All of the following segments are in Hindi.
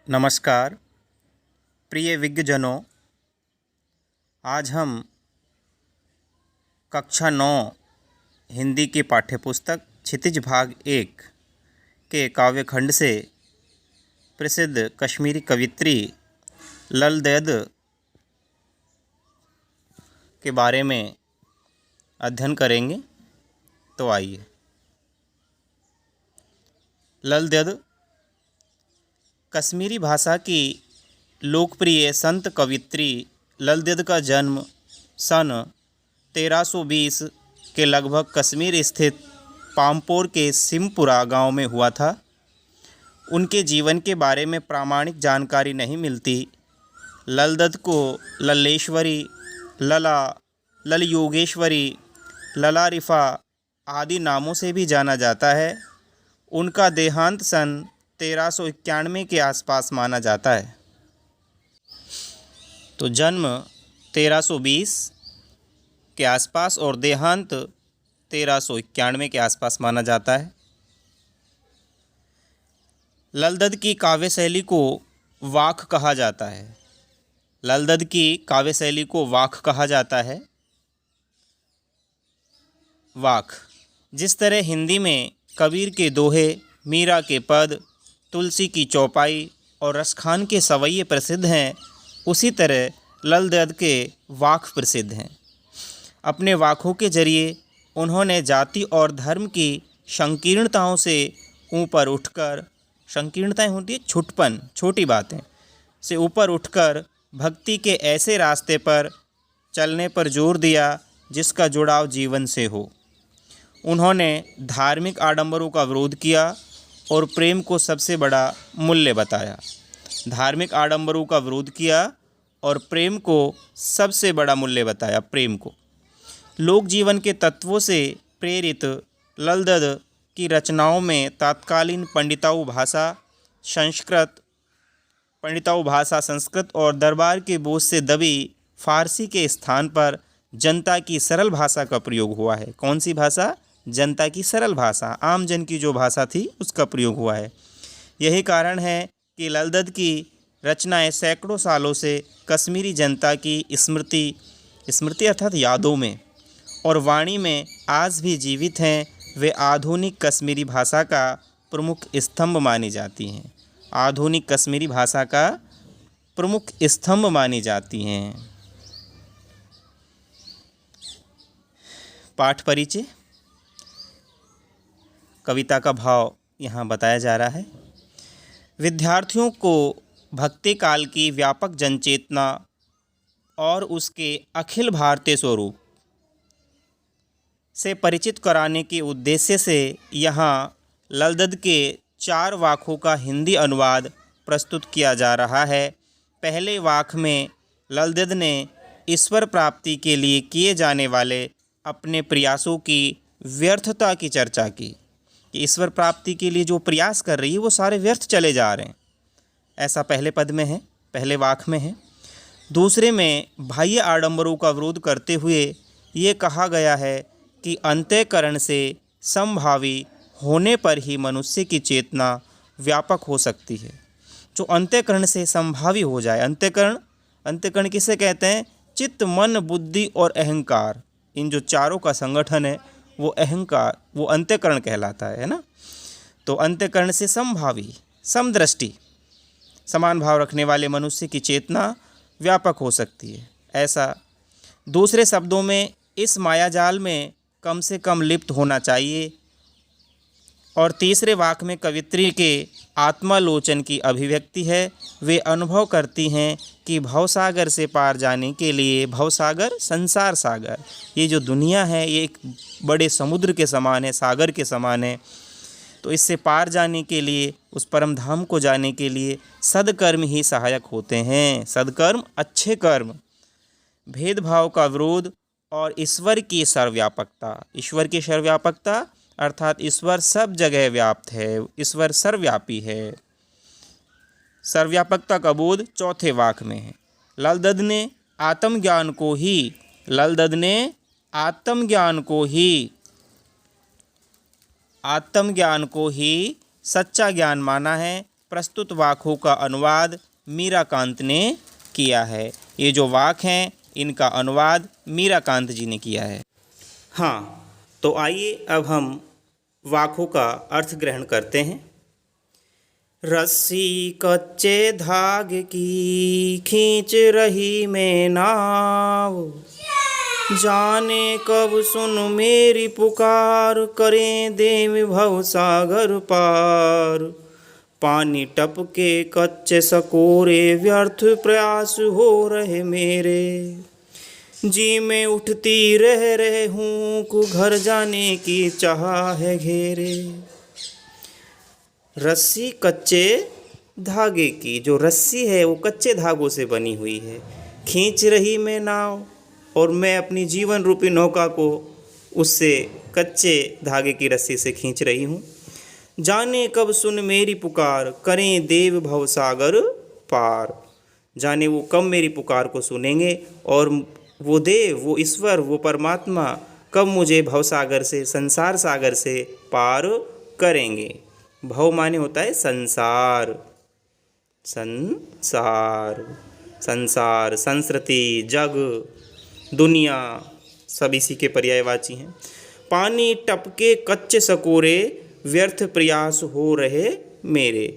नमस्कार प्रिय विज्ञजनों। आज हम कक्षा 9 हिंदी की पाठ्यपुस्तक क्षितिज भाग 1 के काव्यखंड से प्रसिद्ध कश्मीरी कवियत्री लल देद के बारे में अध्ययन करेंगे। तो आइए। लल देद कश्मीरी भाषा की लोकप्रिय संत कवियत्री लल देद का जन्म सन 1320 के लगभग कश्मीर स्थित पामपोर के सिमपुरा गांव में हुआ था। उनके जीवन के बारे में प्रामाणिक जानकारी नहीं मिलती। लल देद को लल्लेश्वरी, लला, लल योगेश्वरी, लला रिफा आदि नामों से भी जाना जाता है। उनका देहांत सन 1391 के आसपास माना जाता है। तो जन्म 1320 के आसपास और देहांत 1391 के आसपास माना जाता है। लल देद की काव्य शैली को वाक कहा जाता है। लल देद की काव्य शैली को वाक कहा जाता है। वाक, जिस तरह हिंदी में कबीर के दोहे, मीरा के पद, तुलसी की चौपाई और रसखान के सवैये प्रसिद्ध हैं, उसी तरह लल देद के वाक प्रसिद्ध हैं। अपने वाकों के जरिए उन्होंने जाति और धर्म की संकीर्णताओं से ऊपर उठकर, संकीर्णताएं होती है छुटपन, छोटी बातें से ऊपर उठकर भक्ति के ऐसे रास्ते पर चलने पर जोर दिया जिसका जुड़ाव जीवन से हो। उन्होंने धार्मिक आडंबरों का विरोध किया और प्रेम को सबसे बड़ा मूल्य बताया। धार्मिक आडंबरों का विरोध किया और प्रेम को सबसे बड़ा मूल्य बताया। प्रेम को लोक जीवन के तत्वों से प्रेरित लल देद की रचनाओं में तत्कालीन पंडिताऊ भाषा संस्कृत और दरबार के बोझ से दबी फारसी के स्थान पर जनता की सरल भाषा का प्रयोग हुआ है। कौन सी भाषा? जनता की सरल भाषा, आम जन की जो भाषा थी उसका प्रयोग हुआ है। यही कारण है कि लल देद की रचनाएं सैकड़ों सालों से कश्मीरी जनता की स्मृति अर्थात यादों में और वाणी में आज भी जीवित हैं। वे आधुनिक कश्मीरी भाषा का प्रमुख स्तंभ मानी जाती हैं। आधुनिक कश्मीरी भाषा का प्रमुख स्तंभ मानी जाती हैं। पाठ परिचय। कविता का भाव यहाँ बताया जा रहा है। विद्यार्थियों को भक्ति काल की व्यापक जनचेतना और उसके अखिल भारतीय स्वरूप से परिचित कराने के उद्देश्य से यहाँ लल देद के 4 वाकों का हिंदी अनुवाद प्रस्तुत किया जा रहा है। पहले वाक में लल देद ने ईश्वर प्राप्ति के लिए किए जाने वाले अपने प्रयासों की व्यर्थता की चर्चा की कि ईश्वर प्राप्ति के लिए जो प्रयास कर रही है वो सारे व्यर्थ चले जा रहे हैं। ऐसा पहले पद में है, पहले वाक में है। दूसरे में बाह्य आडंबरों का विरोध करते हुए ये कहा गया है कि अंतःकरण से समभावी होने पर ही मनुष्य की चेतना व्यापक हो सकती है। जो अंतःकरण से समभावी हो जाए, अंतःकरण किसे कहते हैं? चित्त, मन, बुद्धि और अहंकार, इन जो चारों का संगठन है वो अहंकार, वो अंतःकरण कहलाता है ना। तो अंतःकरण से समभावी, समदृष्टि, समान भाव रखने वाले मनुष्य की चेतना व्यापक हो सकती है। ऐसा दूसरे शब्दों में इस मायाजाल में कम से कम लिप्त होना चाहिए। और तीसरे वाक में कवित्री के आत्मालोचन की अभिव्यक्ति है। वे अनुभव करती हैं कि भवसागर से पार जाने के लिए, भवसागर संसार सागर, ये जो दुनिया है ये एक बड़े समुद्र के समान है, सागर के समान है। तो इससे पार जाने के लिए, उस परम धाम को जाने के लिए सद्कर्म ही सहायक होते हैं। सद्कर्म, अच्छे कर्म, भेदभाव का विरोध और ईश्वर की सर्वव्यापकता। ईश्वर की सर्वव्यापकता अर्थात ईश्वर सब जगह व्याप्त है, ईश्वर सर्वव्यापी है। सर्वव्यापकता का बोध चौथे वाक में है। लल देद ने आत्मज्ञान को ही सच्चा ज्ञान माना है। प्रस्तुत वाक्यों का अनुवाद मीराकांत ने किया है। ये जो वाक्य हैं इनका अनुवाद मीराकांत जी ने किया है। हाँ, तो आइए अब हम वाक्यों का अर्थ ग्रहण करते हैं। रस्सी कच्चे धागे की खींच रही मैं नाव, जाने कब सुन मेरी पुकार, करें देव भव सागर पार। पानी टपके कच्चे सकोरे, व्यर्थ प्रयास हो रहे मेरे, जी में उठती रह हूँ घर जाने की चाह है घेरे। रस्सी कच्चे धागे की, जो रस्सी है वो कच्चे धागों से बनी हुई है। खींच रही मैं नाव, और मैं अपनी जीवन रूपी नौका को उससे कच्चे धागे की रस्सी से खींच रही हूँ। जाने कब सुन मेरी पुकार, करें देव भव सागर पार। जाने वो कब मेरी पुकार को सुनेंगे और वो देव, वो ईश्वर, वो परमात्मा कब मुझे भवसागर से, संसार सागर से पार करेंगे। भव माने होता है संसार, संसार, संसार, संस्कृति, जग, दुनिया, सब इसी के पर्यायवाची हैं। पानी टपके कच्चे सकोरे, व्यर्थ प्रयास हो रहे मेरे।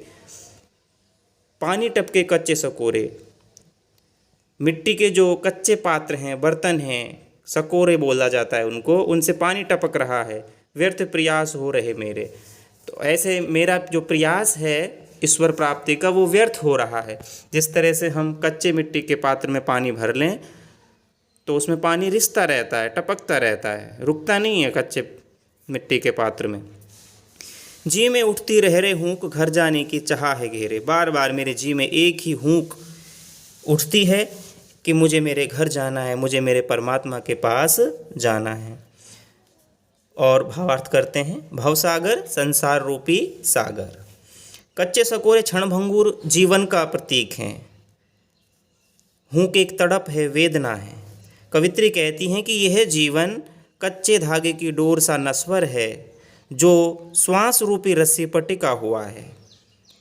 पानी टपके कच्चे सकोरे, मिट्टी के जो कच्चे पात्र हैं, बर्तन हैं, सकोरे बोला जाता है उनको, उनसे पानी टपक रहा है। व्यर्थ प्रयास हो रहे मेरे, तो ऐसे मेरा जो प्रयास है ईश्वर प्राप्ति का वो व्यर्थ हो रहा है। जिस तरह से हम कच्चे मिट्टी के पात्र में पानी भर लें तो उसमें पानी रिसता रहता है, टपकता रहता है, रुकता नहीं है कच्चे मिट्टी के पात्र में। जी में उठती रह हूँक, घर जाने की चाह है घेरे। बार बार मेरे जी में एक ही हूँक उठती है कि मुझे मेरे घर जाना है, मुझे मेरे परमात्मा के पास जाना है। और भावार्थ करते हैं। भवसागर संसार रूपी सागर। कच्चे सकोरे क्षणभंगुर जीवन का प्रतीक हैं। हूँक एक तड़प है, वेदना है। कवित्री कहती हैं कि यह जीवन कच्चे धागे की डोर सा नश्वर है जो श्वास रूपी रस्सी पर टिका हुआ है।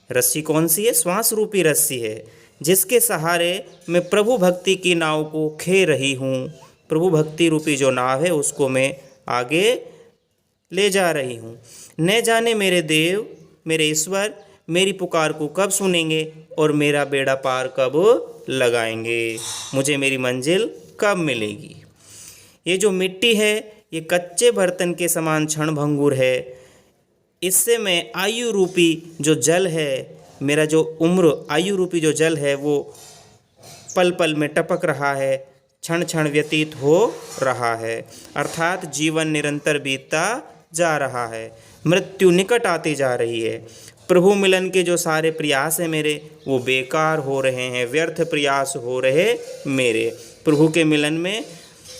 रस्सी कौन सी है? श्वास रूपी रस्सी है, जिसके सहारे मैं प्रभु भक्ति की नाव को खे रही हूँ। प्रभु भक्ति रूपी जो नाव है उसको मैं आगे ले जा रही हूँ। न जाने मेरे देव, मेरे ईश्वर मेरी पुकार को कब सुनेंगे और मेरा बेड़ा पार कब लगाएंगे, मुझे मेरी मंजिल कब मिलेगी। ये जो मिट्टी है ये कच्चे बर्तन के समान क्षणभंगुर है। इससे मैं आयु रूपी जो जल है, मेरा जो उम्र आयु रूपी जो जल है वो पल पल में टपक रहा है, क्षण क्षण व्यतीत हो रहा है। अर्थात जीवन निरंतर बीतता जा रहा है, मृत्यु निकट आती जा रही है। प्रभु मिलन के जो सारे प्रयास हैं मेरे वो बेकार हो रहे हैं, व्यर्थ प्रयास हो रहे मेरे। प्रभु के मिलन में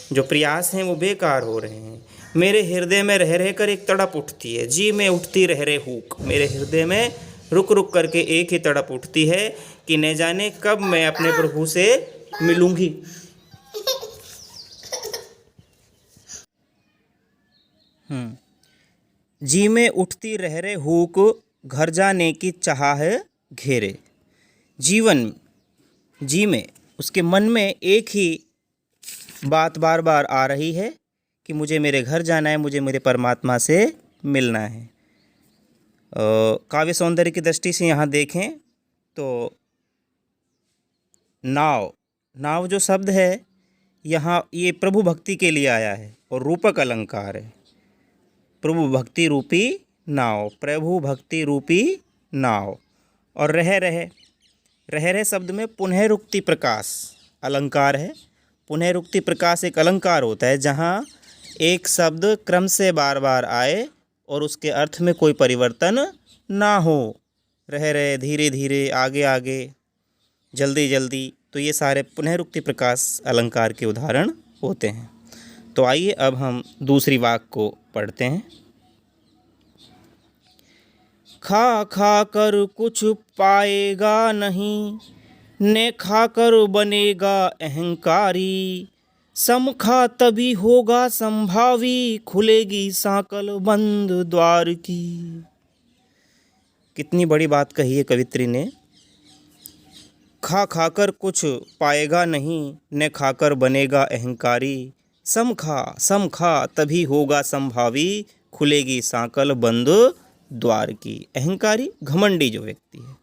जो प्रयास हैं वो बेकार हो रहे हैं। मेरे हृदय में रह रह कर एक तड़प उठती है, जी में उठती रह रहे हूक। मेरे हृदय में रुक रुक करके एक ही तड़प उठती है कि न जाने कब मैं अपने प्रभु से मिलूंगी। जी में उठती रह रहे हूक, घर जाने की चाह है घेरे। जीवन, जी में, उसके मन में एक ही बात बार बार आ रही है कि मुझे मेरे घर जाना है, मुझे मेरे परमात्मा से मिलना है। काव्य सौंदर्य की दृष्टि से यहाँ देखें तो नाव, नाव जो शब्द है यहाँ ये प्रभु भक्ति के लिए आया है और रूपक अलंकार है। प्रभु भक्ति रूपी नाव, प्रभु भक्ति रूपी नाव। और रह रहे शब्द में पुनः रुक्ति प्रकाश अलंकार है। पुनः रुक्ति प्रकाश एक अलंकार होता है जहाँ एक शब्द क्रम से बार बार आए और उसके अर्थ में कोई परिवर्तन ना हो। रह रहे, धीरे धीरे, आगे आगे, जल्दी जल्दी, तो ये सारे पुनः रुक्ति प्रकाश अलंकार के उदाहरण होते हैं। तो आइए अब हम दूसरी वाक्य को पढ़ते हैं। खा खा कर कुछ पाएगा नहीं, ने खाकर बनेगा अहंकारी। सम खा तभी होगा संभावी, खुलेगी सांकल बंद द्वार की। कितनी बड़ी बात कही है कवित्री ने। खा खाकर कुछ पाएगा नहीं, न खाकर बनेगा अहंकारी। सम खा तभी होगा संभावी, खुलेगी सांकल बंद द्वार की। अहंकारी घमंडी जो व्यक्ति है,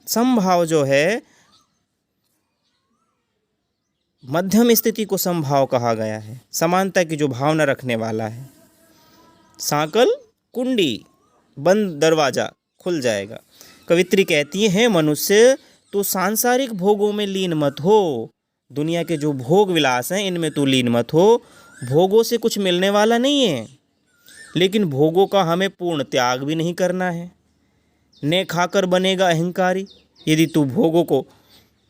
समभाव जो है, मध्यम स्थिति को समभाव कहा गया है, समानता की जो भावना रखने वाला है। सांकल कुंडी, बंद दरवाजा खुल जाएगा। कवित्री कहती है मनुष्य तो सांसारिक भोगों में लीन मत हो, दुनिया के जो भोग विलास हैं इनमें तू लीन मत हो। भोगों से कुछ मिलने वाला नहीं है, लेकिन भोगों का हमें पूर्ण त्याग भी नहीं करना है। ने खाकर बनेगा अहंकारी, यदि तू भोगों को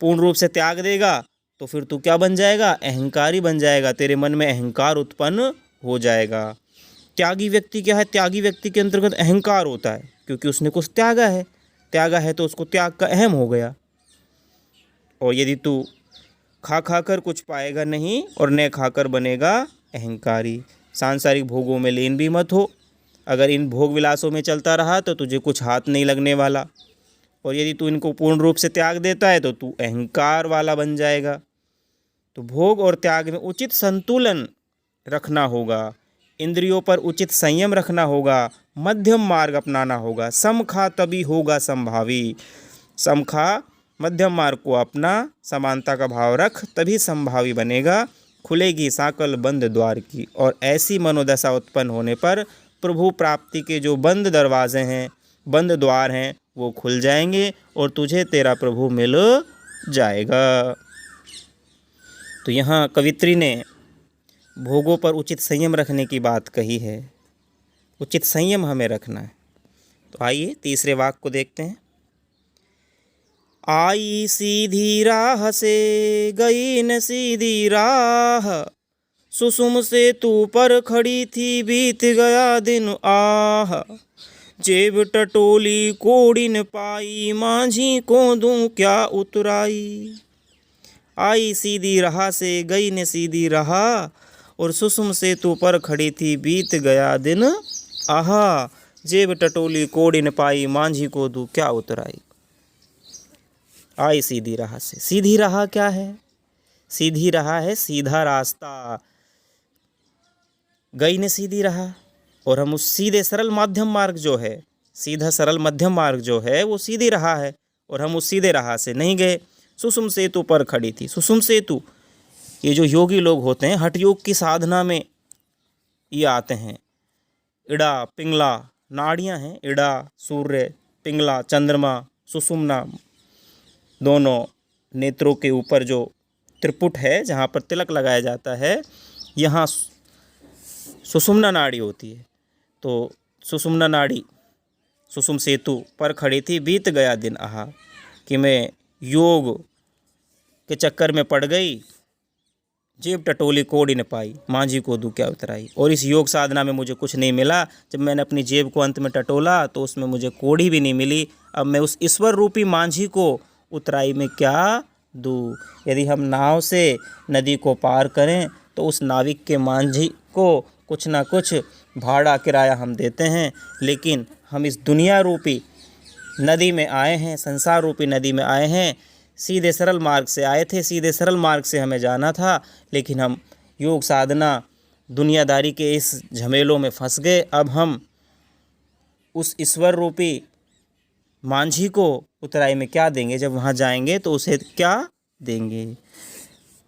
पूर्ण रूप से त्याग देगा तो फिर तू क्या बन जाएगा? अहंकारी बन जाएगा। तेरे मन में अहंकार उत्पन्न हो जाएगा। त्यागी व्यक्ति क्या है? त्यागी व्यक्ति के अंतर्गत अहंकार होता है, क्योंकि उसने कुछ त्यागा है तो उसको त्याग का अहम हो गया। और यदि तू खा खाकर कुछ पाएगा नहीं और न खाकर बनेगा अहंकारी। सांसारिक भोगों में लीन भी मत हो। अगर इन भोग विलासों में चलता रहा तो तुझे कुछ हाथ नहीं लगने वाला, और यदि तू इनको पूर्ण रूप से त्याग देता है तो तू अहंकार वाला बन जाएगा। तो भोग और त्याग में उचित संतुलन रखना होगा, इंद्रियों पर उचित संयम रखना होगा, मध्यम मार्ग अपनाना होगा। सम खा तभी होगा संभावी। सम खा, मध्यम मार्ग को अपना, समानता का भाव रख, तभी संभावी बनेगा। खुलेगी सांकल बंद द्वार की। और ऐसी मनोदशा उत्पन्न होने पर प्रभु प्राप्ति के जो बंद दरवाजे हैं, बंद द्वार हैं, वो खुल जाएंगे और तुझे तेरा प्रभु मिल जाएगा। तो यहाँ कवित्री ने भोगों पर उचित संयम रखने की बात कही है। उचित संयम हमें रखना है। तो आइए तीसरे वाक्य को देखते हैं। आई सीधी राह से गई न सीधी राह, सुसुम से तू पर खड़ी थी बीत गया दिन आह। जेब टटोली कोड़ी न पाई, मांझी को दूं क्या उतराई। आई सीधी राह से गई न सीधी राह, और सुसुम से तू पर खड़ी थी बीत गया दिन आहा। जेब टटोली कोड़ी न पाई, मांझी को दूं क्या उतराई। आई सीधी राह से। सीधी राह क्या है? सीधी राह है सीधा रास्ता। गई ने सीधी राह, और हम उस सीधे सरल मध्यम मार्ग जो है, सीधा सरल मध्यम मार्ग जो है वो सीधी राह है, और हम उस सीधे राह से नहीं गए। सुसुम सेतु पर खड़ी थी। सुसुम सेतु, ये जो योगी लोग होते हैं हठ योग की साधना में ये आते हैं। इड़ा पिंगला नाड़ियाँ हैं, इड़ा सूर्य, पिंगला चंद्रमा, सुषुम्ना दोनों नेत्रों के ऊपर जो त्रिपुट है जहाँ पर तिलक लगाया जाता है, यहाँ सुषुम्ना नाड़ी होती है। तो सुषुम्ना नाड़ी, सुषुम सेतु पर खड़ी थी बीत गया दिन आहा, कि मैं योग के चक्कर में पड़ गई। जेब टटोली कोड़ी न पाई, मांझी को दूं क्या उतराई। और इस योग साधना में मुझे कुछ नहीं मिला। जब मैंने अपनी जेब को अंत में टटोला तो उसमें मुझे कोड़ी भी नहीं मिली। अब मैं उस ईश्वर रूपी मांझी को उतराई में क्या दूं। यदि हम नाव से नदी को पार करें तो उस नाविक के मांझी को कुछ ना कुछ भाड़ा किराया हम देते हैं, लेकिन हम इस दुनिया रूपी नदी में आए हैं, संसार रूपी नदी में आए हैं। सीधे सरल मार्ग से आए थे, सीधे सरल मार्ग से हमें जाना था, लेकिन हम योग साधना दुनियादारी के इस झमेलों में फंस गए। अब हम उस ईश्वर रूपी मांझी को उतराई में क्या देंगे? जब वहाँ जाएंगे तो उसे क्या देंगे?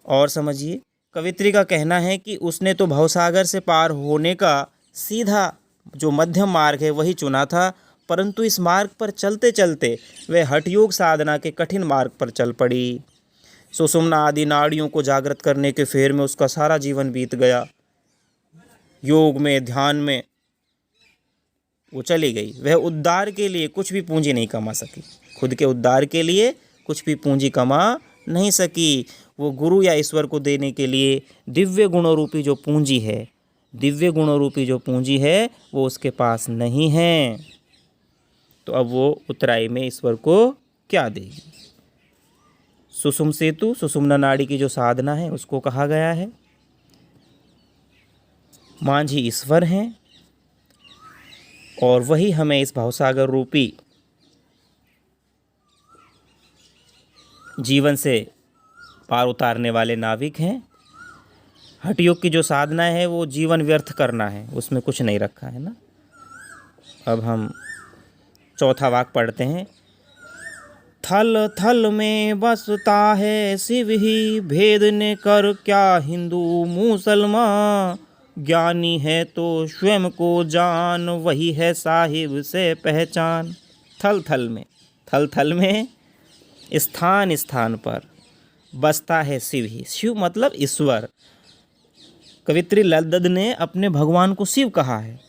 और समझिए, कवित्री का कहना है कि उसने तो भवसागर से पार होने का सीधा जो मध्यम मार्ग है वही चुना था, परंतु इस मार्ग पर चलते चलते वह हठयोग साधना के कठिन मार्ग पर चल पड़ी। सुषुम्ना आदि नाड़ियों को जागृत करने के फेर में उसका सारा जीवन बीत गया। योग में, ध्यान में वो चली गई। वह उद्धार के लिए कुछ भी पूंजी नहीं कमा सकी, खुद के उद्धार के लिए कुछ भी पूंजी कमा नहीं सकी। वो गुरु या ईश्वर को देने के लिए दिव्य गुणों रूपी जो पूंजी है, दिव्य गुणों रूपी जो पूंजी है वो उसके पास नहीं है। तो अब वो उतराई में ईश्वर को क्या देगी? सुषुम सेतु, सुषुम्ना नाड़ी की जो साधना है उसको कहा गया है। मांझी ईश्वर हैं और वही हमें इस भवसागर रूपी जीवन से पार उतारने वाले नाविक हैं। हठ योग की जो साधना है वो जीवन व्यर्थ करना है, उसमें कुछ नहीं रखा है ना। अब हम चौथा वाक्य पढ़ते हैं। थल थल में बसता है शिव ही, भेद ने कर क्या हिंदू मुसलमान। ज्ञानी है तो स्वयं को जान, वही है साहिब से पहचान। थल थल में स्थान स्थान पर बसता है शिव ही। शिव मतलब ईश्वर। कवित्री ललदद ने अपने भगवान को शिव कहा है।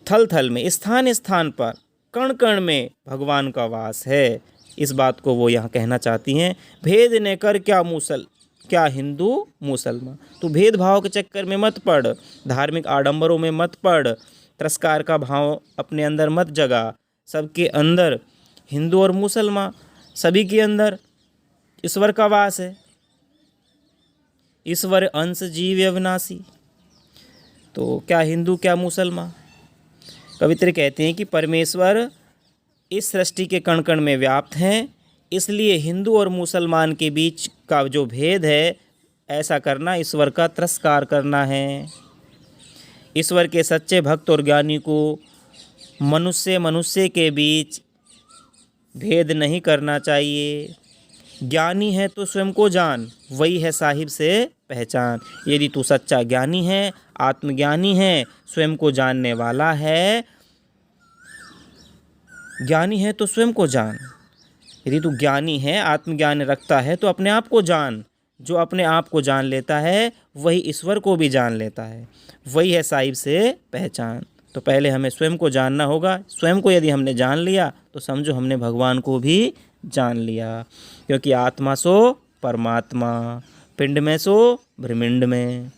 थल थल में स्थान स्थान पर कण कण में भगवान का वास है, इस बात को वो यहाँ कहना चाहती हैं। भेद ने कर क्या हिंदू मुसलमान। तो भेदभाव के चक्कर में मत पड़, धार्मिक आडंबरों में मत पड़, तिरस्कार का भाव अपने अंदर मत जगा। सबके अंदर, हिंदू और मुसलमान सभी के अंदर ईश्वर का वास है। ईश्वर अंश जीव अविनाशी। तो क्या हिंदू क्या मुसलमान। कवित्री कहते हैं कि परमेश्वर इस सृष्टि के कण कण में व्याप्त हैं, इसलिए हिंदू और मुसलमान के बीच का जो भेद है, ऐसा करना ईश्वर का तिरस्कार करना है। ईश्वर के सच्चे भक्त और ज्ञानी को मनुष्य के बीच भेद नहीं करना चाहिए। ज्ञानी है तो स्वयं को जान, वही है साहिब से पहचान। यदि तू सच्चा ज्ञानी है, आत्मज्ञानी है, स्वयं को जानने वाला है, ज्ञानी है तो स्वयं को जान। यदि तू ज्ञानी है, आत्मज्ञान रखता है, तो अपने आप को जान। जो अपने आप को जान लेता है वही ईश्वर को भी जान लेता है, वही है साहिब से पहचान। तो पहले हमें स्वयं को जानना होगा। स्वयं को यदि हमने जान लिया तो समझो हमने भगवान को भी जान लिया। क्योंकि आत्मा सो परमात्मा, पिंड में सो ब्रह्मांड में।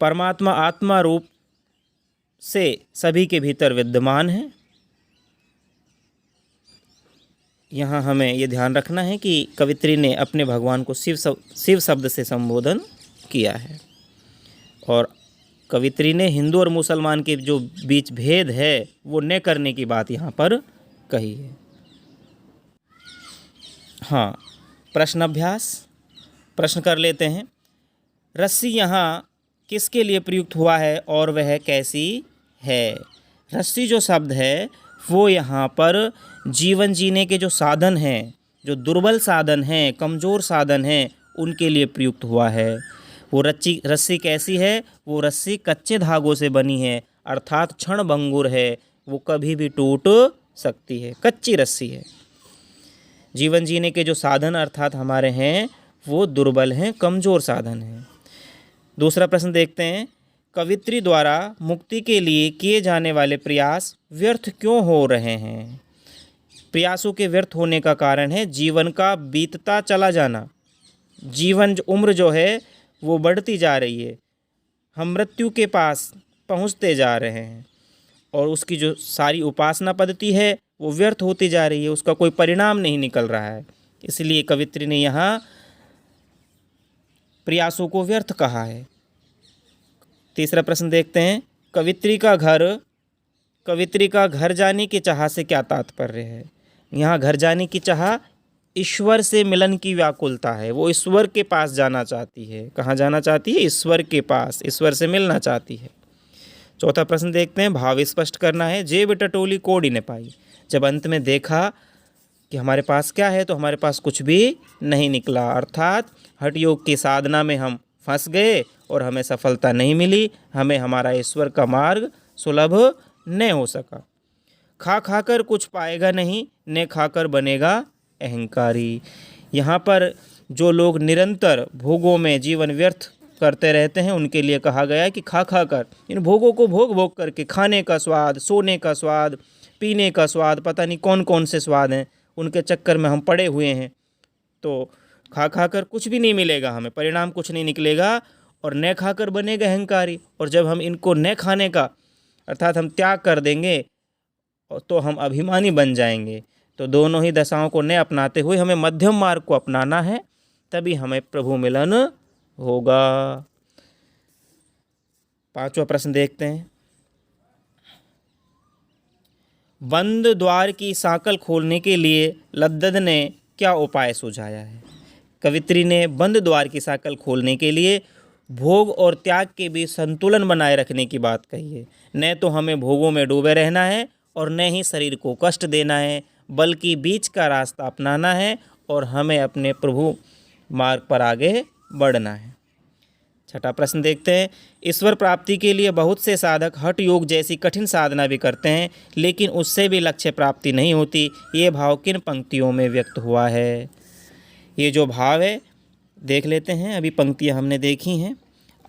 परमात्मा आत्मा रूप से सभी के भीतर विद्यमान है। यहाँ हमें ये ध्यान रखना है कि कवित्री ने अपने भगवान को शिव शब्द से संबोधन किया है। और कवित्री ने हिंदू और मुसलमान के जो बीच भेद है वो न करने की बात यहाँ पर कही है। हाँ, प्रश्न अभ्यास प्रश्न कर लेते हैं। रस्सी यहाँ किसके लिए प्रयुक्त हुआ है और वह कैसी है। रस्सी जो शब्द है वो यहाँ पर जीवन जीने के जो साधन हैं, जो दुर्बल साधन हैं, कमज़ोर साधन हैं, उनके लिए प्रयुक्त हुआ है। वो रस्सी कैसी है। वो रस्सी कच्चे धागों से बनी है, अर्थात क्षणभंगुर है, वो कभी भी टूट सकती है, कच्ची रस्सी है। जीवन जीने के जो साधन अर्थात हमारे हैं वो दुर्बल हैं, कमज़ोर साधन हैं। दूसरा प्रश्न देखते हैं। कवित्री द्वारा मुक्ति के लिए किए जाने वाले प्रयास व्यर्थ क्यों हो रहे हैं। प्रयासों के व्यर्थ होने का कारण है जीवन का बीतता चला जाना। जीवन उम्र जो है वो बढ़ती जा रही है, हम मृत्यु के पास पहुंचते जा रहे हैं, और उसकी जो सारी उपासना पद्धति है वो व्यर्थ होती जा रही है, उसका कोई परिणाम नहीं निकल रहा है। इसलिए कवित्री ने यहाँ प्रयासों को व्यर्थ कहा है। तीसरा प्रश्न देखते हैं। कवित्री का घर जाने की चाह से क्या तात्पर्य है। यहाँ घर जाने की चाह ईश्वर से मिलन की व्याकुलता है। वो ईश्वर के पास जाना चाहती है। कहाँ जाना चाहती है। ईश्वर के पास, ईश्वर से मिलना चाहती है। चौथा प्रश्न देखते हैं। भाव स्पष्ट करना है। जेब टटोली कोड़ी न पाई। जब अंत में देखा कि हमारे पास क्या है तो हमारे पास कुछ भी नहीं निकला, अर्थात हठ योग की साधना में हम फंस गए और हमें सफलता नहीं मिली, हमें हमारा ईश्वर का मार्ग सुलभ न हो सका। खा खाकर कुछ पाएगा नहीं, न खाकर बनेगा अहंकारी। यहाँ पर जो लोग निरंतर भोगों में जीवन व्यर्थ करते रहते हैं उनके लिए कहा गया है कि खा खाकर, इन भोगों को भोग भोग करके, खाने का स्वाद, सोने का स्वाद, पीने का स्वाद, पता नहीं कौन कौन से स्वाद हैं, उनके चक्कर में हम पड़े हुए हैं। तो खा खाकर कुछ भी नहीं मिलेगा, हमें परिणाम कुछ नहीं निकलेगा, और न खाकर बनेगा अहंकारी। और जब हम इनको न खाने का अर्थात हम त्याग कर देंगे तो हम अभिमानी बन जाएंगे। तो दोनों ही दशाओं को न अपनाते हुए हमें मध्यम मार्ग को अपनाना है, तभी हमें प्रभु मिलन होगा। पांचवा प्रश्न देखते हैं। बंद द्वार की सांकल खोलने के लिए लद्दद ने क्या उपाय सुझाया है? कवित्री ने बंद द्वार की सांकल खोलने के लिए भोग और त्याग के बीच संतुलन बनाए रखने की बात कही है। न तो हमें भोगों में डूबे रहना है और न ही शरीर को कष्ट देना है, बल्कि बीच का रास्ता अपनाना है और हमें अपने प्रभु मार्ग पर आगे बढ़ना है। छठा प्रश्न देखते हैं। ईश्वर प्राप्ति के लिए बहुत से साधक हठ योग जैसी कठिन साधना भी करते हैं, लेकिन उससे भी लक्ष्य प्राप्ति नहीं होती। ये भाव किन पंक्तियों में व्यक्त हुआ है? ये जो भाव है देख लेते हैं। अभी पंक्तियाँ हमने देखी हैं।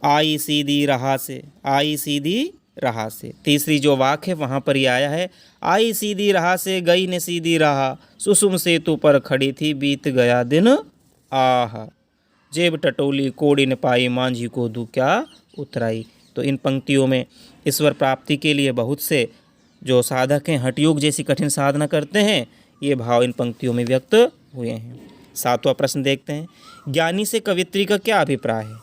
आई सीधी राह से, आई सीधी राह से। तीसरी जो वाक्य है वहाँ पर ये आया है, आई सीधी राह से गई ने सीधी राह, सुसुम सेतु पर खड़ी थी बीत गया दिन आह, जेब टटोली कोड़ी न पाई मांझी को दू क्या उतराई। तो इन पंक्तियों में ईश्वर प्राप्ति के लिए बहुत से जो साधक हैं हठयोग जैसी कठिन साधना करते हैं, ये भाव इन पंक्तियों में व्यक्त हुए हैं। सातवां प्रश्न देखते हैं। ज्ञानी से कवित्री का क्या अभिप्राय है?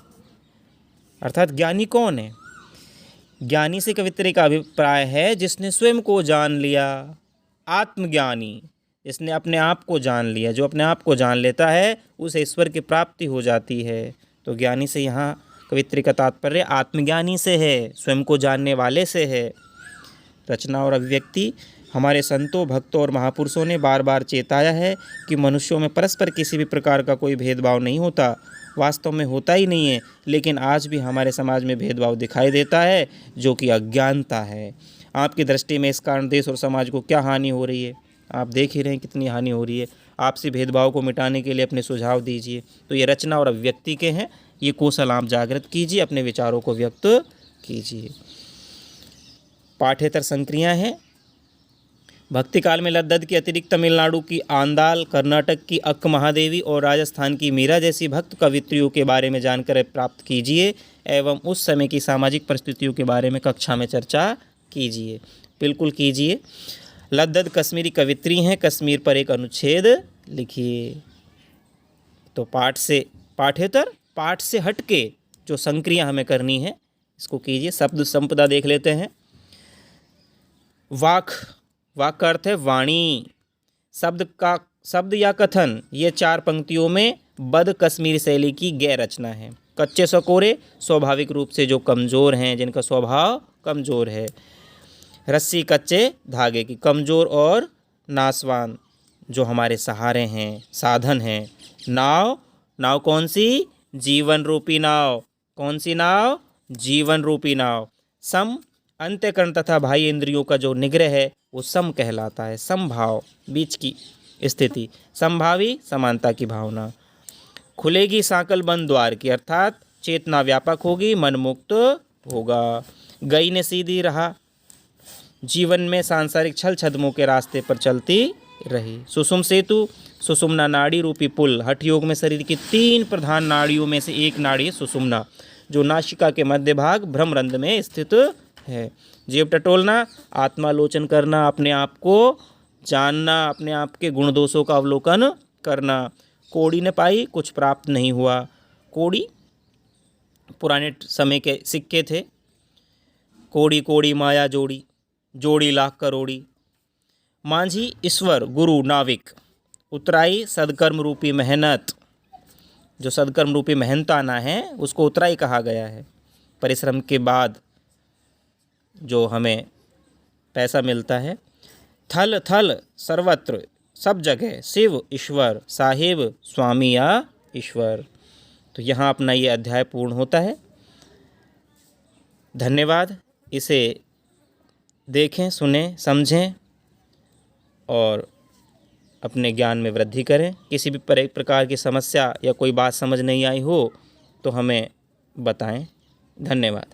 अर्थात ज्ञानी कौन है? ज्ञानी से कवित्री का अभिप्राय है जिसने स्वयं को जान लिया, आत्मज्ञानी, जिसने अपने आप को जान लिया। जो अपने आप को जान लेता है उसे ईश्वर की प्राप्ति हो जाती है। तो ज्ञानी से यहाँ कवित्री का तात्पर्य आत्मज्ञानी से है, स्वयं को जानने वाले से है। रचना और अभिव्यक्ति। हमारे संतों, भक्तों और महापुरुषों ने बार बार चेताया है कि मनुष्यों में परस्पर किसी भी प्रकार का कोई भेदभाव नहीं होता, वास्तव में होता ही नहीं है। लेकिन आज भी हमारे समाज में भेदभाव दिखाई देता है, जो कि अज्ञानता है। आपकी दृष्टि में इस कारण देश और समाज को क्या हानि हो रही है? आप देख ही रहे हैं कितनी हानि हो रही है। आपसी भेदभाव को मिटाने के लिए अपने सुझाव दीजिए। तो ये रचना और अभिव्यक्ति के हैं, ये कौशल आप जागृत कीजिए, अपने विचारों को व्यक्त कीजिए। पाठ्येतर संक्रियाएँ हैं। भक्ति काल में लद्दद के अतिरिक्त तमिलनाडु की आंदाल, कर्नाटक की अक्क महादेवी और राजस्थान की मीरा जैसी भक्त कवित्रियों के बारे में जानकारी प्राप्त कीजिए एवं उस समय की सामाजिक परिस्थितियों के बारे में कक्षा में चर्चा कीजिए। बिल्कुल कीजिए। लद्दद कश्मीरी कवित्री हैं, कश्मीर पर एक अनुच्छेद लिखिए। तो पाठ्येतर पाठ से हट के जो संक्रिया हमें करनी है इसको कीजिए। शब्द संपदा देख लेते हैं। वाक का अर्थ है वाणी। शब्द या कथन, ये 4 पंक्तियों में बद कश्मीरी शैली की गैर रचना है। कच्चे सकोरे स्वाभाविक रूप से जो कमज़ोर हैं, जिनका स्वभाव कमज़ोर है। रस्सी कच्चे धागे की, कमज़ोर और नासवान जो हमारे सहारे हैं, साधन हैं। नाव कौन सी? जीवन रूपी नाव। कौन सी नाव? जीवन रूपी नाव। सम, अंत्यकरण तथा बाह्य इंद्रियों का जो निग्रह है वो सम कहलाता है। समभाव, बीच की स्थिति। संभावी, समानता की भावना। खुलेगी सांकल बंद द्वार की, अर्थात चेतना व्यापक होगी, मन मुक्त होगा। गई ने सीधी राह, जीवन में सांसारिक छल छद्मों के रास्ते पर चलती रही। सुषुम सेतु, सुषुम्ना नाड़ी रूपी पुल। हठ योग में शरीर की 3 प्रधान नाड़ियों में से एक नाड़ी है सुषुम्ना, जो नासिका के मध्य भाग भ्रमरंध्र में स्थित है। जेब टटोलना, आत्मालोचन करना, अपने आप को जानना, अपने आप के गुण दोषों का अवलोकन करना। कोड़ी न पाई, कुछ प्राप्त नहीं हुआ। कोड़ी पुराने समय के सिक्के थे। कोड़ी कोड़ी माया जोड़ी, जोड़ी लाख करोड़ी। मांझी ईश्वर, गुरु नाविक। उतराई सदकर्म रूपी मेहनत, जो सदकर्म रूपी मेहनताना है उसको उतराई कहा गया है। परिश्रम के बाद जो हमें पैसा मिलता है। थल थल सर्वत्र, सब जगह। शिव ईश्वर, साहिब स्वामी या ईश्वर। तो यहाँ अपना ये अध्याय पूर्ण होता है। धन्यवाद। इसे देखें, सुनें, समझें और अपने ज्ञान में वृद्धि करें। किसी भी प्रकार की समस्या या कोई बात समझ नहीं आई हो तो हमें बताएं। धन्यवाद।